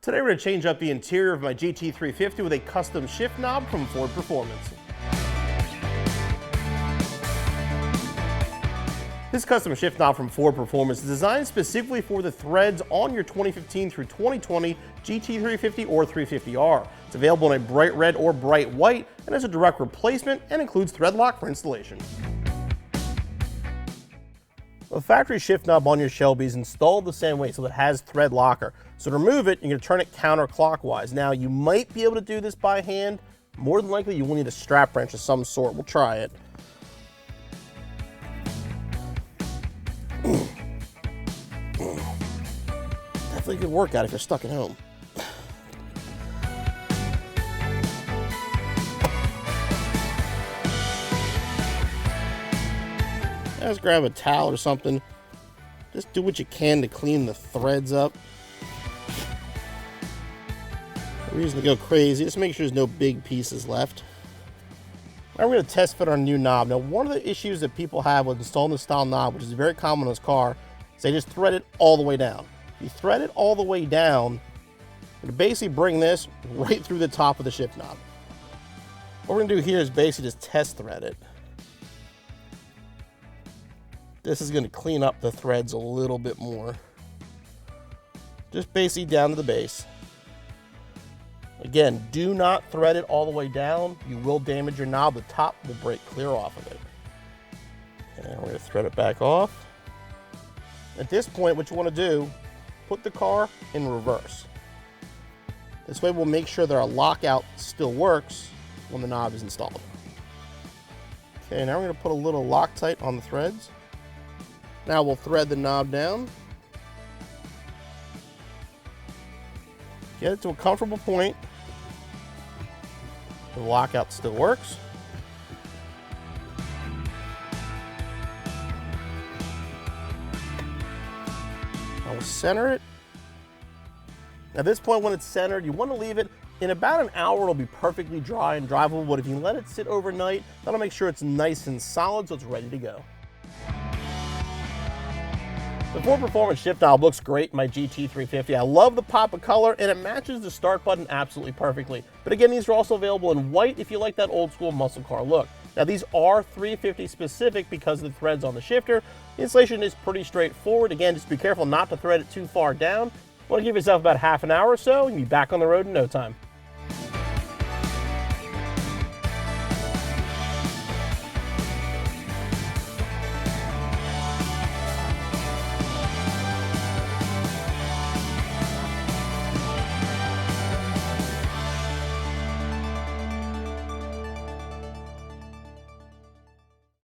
Today we're going to change up the interior of my GT350 with a custom shift knob from Ford Performance. This custom shift knob from Ford Performance is designed specifically for the threads on your 2015 through 2020 GT350 or 350R. It's available in a bright red or bright white and is a direct replacement and includes thread lock for installation. The factory shift knob on your Shelby is installed the same way, so it has thread locker. So to remove it, you're going to turn it counterclockwise. Now, you might be able to do this by hand. More than likely, you will need a strap wrench of some sort. We'll try it. Definitely a good workout if you're stuck at home. Just grab a towel or something. Just do what you can to clean the threads up. No reason to go crazy. Just make sure there's no big pieces left. Now we're going to test fit our new knob. Now, one of the issues that people have with installing this style knob, which is very common on this car, is they just thread it all the way down. If you thread it all the way down, you're going to basically bring this right through the top of the shift knob. What we're going to do here is basically just test thread it. This is going to clean up the threads a little bit more. Just basically down to the base. Again, do not thread it all the way down. You will damage your knob. The top will break clear off of it. And we're going to thread it back off. At this point, what you want to do, put the car in reverse. This way we'll make sure that our lockout still works when the knob is installed. Okay, now we're going to put a little Loctite on the threads. Now we'll thread the knob down. Get it to a comfortable point. The lockout still works. Now we'll center it. At this point, when it's centered, you want to leave it. In about an hour, it'll be perfectly dry and drivable, but if you let it sit overnight, that'll make sure it's nice and solid so it's ready to go. The Ford Performance shift knob looks great in my GT350. I love the pop of color, and it matches the start button absolutely perfectly. But again, these are also available in white if you like that old school muscle car look. Now, these are 350 specific because of the threads on the shifter. The installation is pretty straightforward. Again, just be careful not to thread it too far down. Want to give yourself about half an hour or so, and be back on the road in no time.